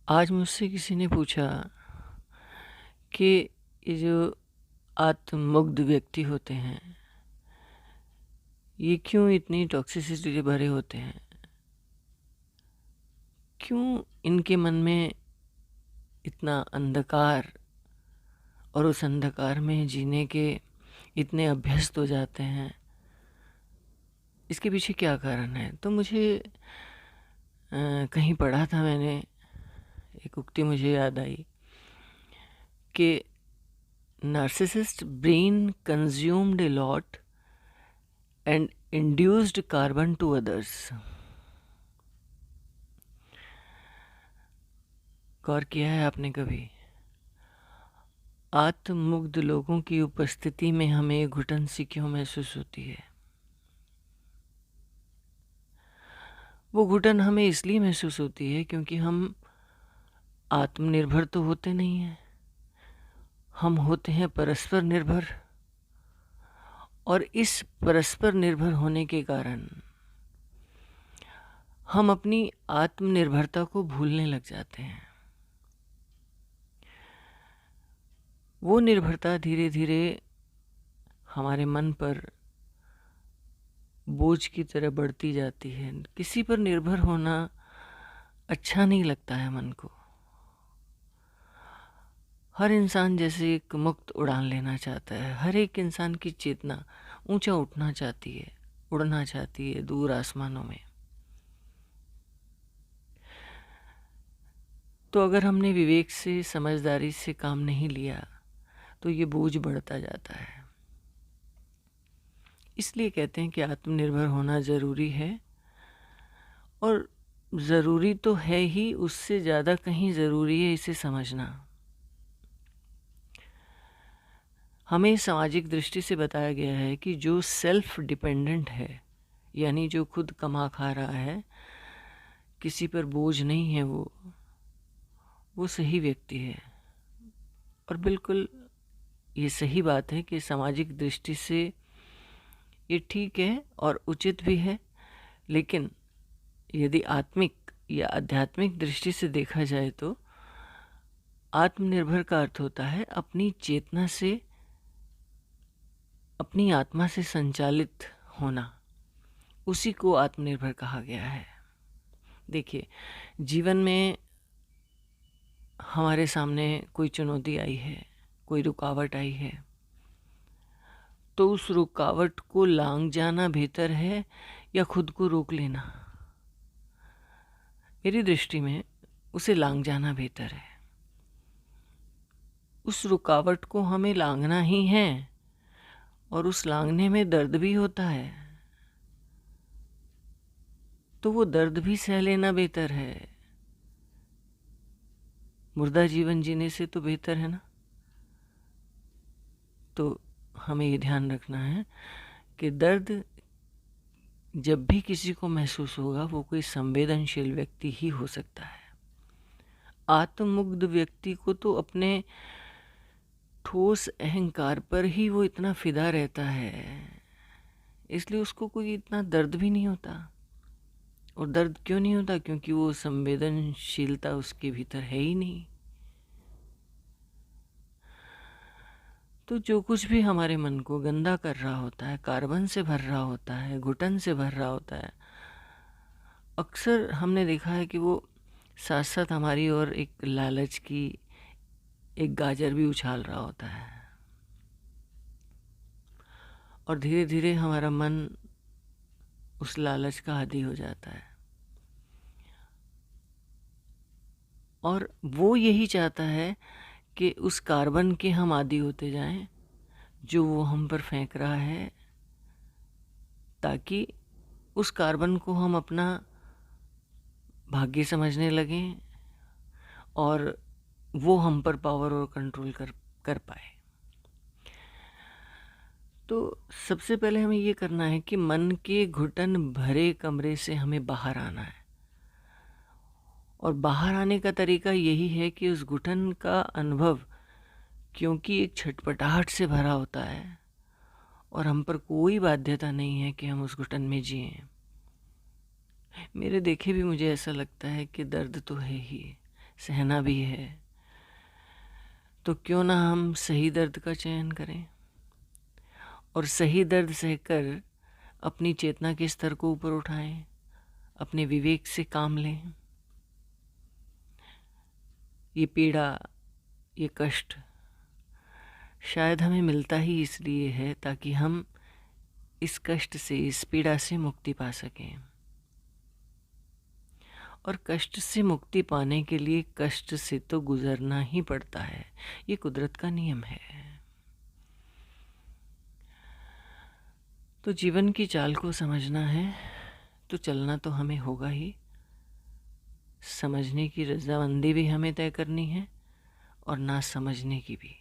आज मुझसे किसी ने पूछा कि ये जो आत्ममुग्ध व्यक्ति होते हैं, ये क्यों इतनी टॉक्सिसिटी से भरे होते हैं? क्यों इनके मन में इतना अंधकार और उस अंधकार में जीने के इतने अभ्यस्त हो जाते हैं? इसके पीछे क्या कारण है? तो मुझे कहीं पढ़ा था मैंने, एक उक्ति मुझे याद आई कि narcissist brain consumed a lot and induced carbon to others। गौर किया है आपने कभी? आत्ममुग्ध लोगों की उपस्थिति में हमें घुटन सी क्यों महसूस होती है? वो घुटन हमें इसलिए महसूस होती है क्योंकि हम आत्मनिर्भर तो होते नहीं हैं, हम होते हैं परस्पर निर्भर। और इस परस्पर निर्भर होने के कारण हम अपनी आत्मनिर्भरता को भूलने लग जाते हैं। वो निर्भरता धीरे धीरे हमारे मन पर बोझ की तरह बढ़ती जाती है। किसी पर निर्भर होना अच्छा नहीं लगता है मन को। हर इंसान जैसे एक मुक्त उड़ान लेना चाहता है। हर एक इंसान की चेतना ऊंचा उठना चाहती है, उड़ना चाहती है दूर आसमानों में। तो अगर हमने विवेक से, समझदारी से काम नहीं लिया तो ये बोझ बढ़ता जाता है। इसलिए कहते हैं कि आत्मनिर्भर होना ज़रूरी है। और ज़रूरी तो है ही, उससे ज़्यादा कहीं ज़रूरी है इसे समझना। हमें सामाजिक दृष्टि से बताया गया है कि जो सेल्फ डिपेंडेंट है, यानी जो खुद कमा खा रहा है, किसी पर बोझ नहीं है, वो सही व्यक्ति है। और बिल्कुल ये सही बात है कि सामाजिक दृष्टि से ये ठीक है और उचित भी है। लेकिन यदि आत्मिक या आध्यात्मिक दृष्टि से देखा जाए तो आत्मनिर्भर का अर्थ होता है अपनी चेतना से, अपनी आत्मा से संचालित होना। उसी को आत्मनिर्भर कहा गया है। देखिए, जीवन में हमारे सामने कोई चुनौती आई है, कोई रुकावट आई है, तो उस रुकावट को लांघ जाना बेहतर है या खुद को रोक लेना? मेरी दृष्टि में उसे लांघ जाना बेहतर है। उस रुकावट को हमें लांघना ही है और उस लांघने में दर्द भी होता है, तो वो दर्द भी सह लेना बेहतर है। मुर्दा जीवन जीने से तो बेहतर है ना। तो हमें ये ध्यान रखना है कि दर्द जब भी किसी को महसूस होगा, वो कोई संवेदनशील व्यक्ति ही हो सकता है। आत्ममुग्ध व्यक्ति को तो अपने ठोस अहंकार पर ही वो इतना फिदा रहता है, इसलिए उसको कोई इतना दर्द भी नहीं होता। और दर्द क्यों नहीं होता? क्योंकि वो संवेदनशीलता उसके भीतर है ही नहीं। तो जो कुछ भी हमारे मन को गंदा कर रहा होता है, कार्बन से भर रहा होता है, घुटन से भर रहा होता है, अक्सर हमने देखा है कि वो साथ साथ हमारी ओर एक लालच की एक गाजर भी उछाल रहा होता है। और धीरे धीरे हमारा मन उस लालच का आदी हो जाता है और वो यही चाहता है कि उस कार्बन के हम आदी होते जाएं जो वो हम पर फेंक रहा है, ताकि उस कार्बन को हम अपना भाग्य समझने लगें और वो हम पर पावर और कंट्रोल कर पाए। तो सबसे पहले हमें ये करना है कि मन के घुटन भरे कमरे से हमें बाहर आना है। और बाहर आने का तरीका यही है कि उस घुटन का अनुभव, क्योंकि एक छटपटाहट से भरा होता है और हम पर कोई बाध्यता नहीं है कि हम उस घुटन में जिएं। मेरे देखे भी मुझे ऐसा लगता है कि दर्द तो है ही, सहना भी है, तो क्यों ना हम सही दर्द का चयन करें और सही दर्द सहकर अपनी चेतना के स्तर को ऊपर उठाएं, अपने विवेक से काम लें। ये पीड़ा, ये कष्ट शायद हमें मिलता ही इसलिए है ताकि हम इस कष्ट से, इस पीड़ा से मुक्ति पा सकें। और कष्ट से मुक्ति पाने के लिए कष्ट से तो गुजरना ही पड़ता है, ये कुदरत का नियम है। तो जीवन की चाल को समझना है तो चलना तो हमें होगा ही। समझने की रजामंदी भी हमें तय करनी है और ना समझने की भी।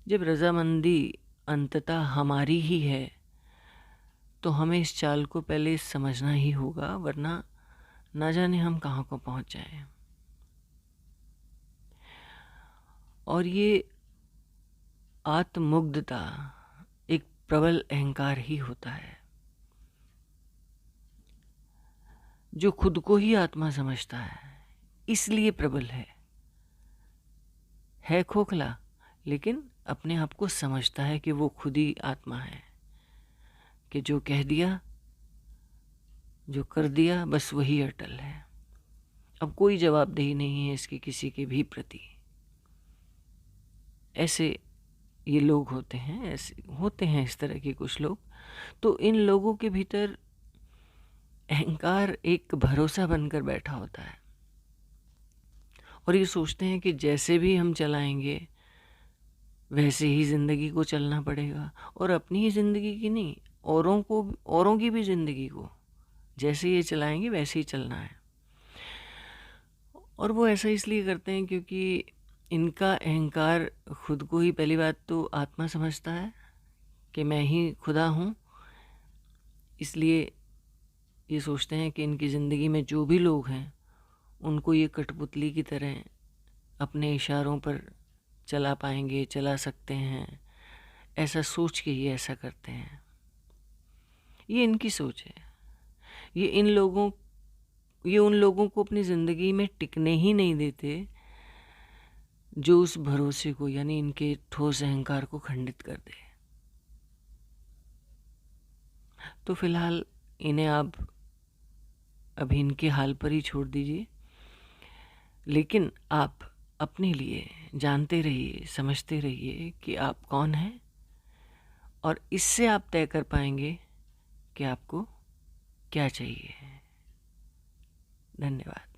जब रजामंदी अंततः हमारी ही है तो हमें इस चाल को पहले समझना ही होगा, वरना ना जाने हम कहाँ को पहुँच जाएं। और ये आत्ममुग्धता एक प्रबल अहंकार ही होता है जो खुद को ही आत्मा समझता है, इसलिए प्रबल है खोखला, लेकिन अपने आप को समझता है कि वो खुद ही आत्मा है, कि जो कह दिया, जो कर दिया, बस वही अटल है। अब कोई जवाबदेही नहीं है इसकी किसी के भी प्रति। ऐसे ये लोग होते हैं, ऐसे होते हैं इस तरह के कुछ लोग। तो इन लोगों के भीतर अहंकार एक भरोसा बनकर बैठा होता है और ये सोचते हैं कि जैसे भी हम चलाएंगे वैसे ही ज़िंदगी को चलना पड़ेगा, और अपनी ही ज़िंदगी की नहीं, औरों की भी ज़िंदगी को जैसे ये चलाएंगे वैसे ही चलना है। और वो ऐसा इसलिए करते हैं क्योंकि इनका अहंकार खुद को ही पहली बात तो आत्मा समझता है कि मैं ही खुदा हूँ, इसलिए ये सोचते हैं कि इनकी ज़िंदगी में जो भी लोग हैं उनको ये कठपुतली की तरह अपने इशारों पर चला पाएंगे, चला सकते हैं, ऐसा सोच के ही ऐसा करते हैं। ये इनकी सोच है। ये उन लोगों को अपनी ज़िंदगी में टिकने ही नहीं देते जो उस भरोसे को, यानी इनके ठोस अहंकार को खंडित कर दे। तो फिलहाल इन्हें आप अभी इनके हाल पर ही छोड़ दीजिए, लेकिन आप अपने लिए जानते रहिए, समझते रहिए कि आप कौन हैं, और इससे आप तय कर पाएंगे कि आपको क्या चाहिए। धन्यवाद।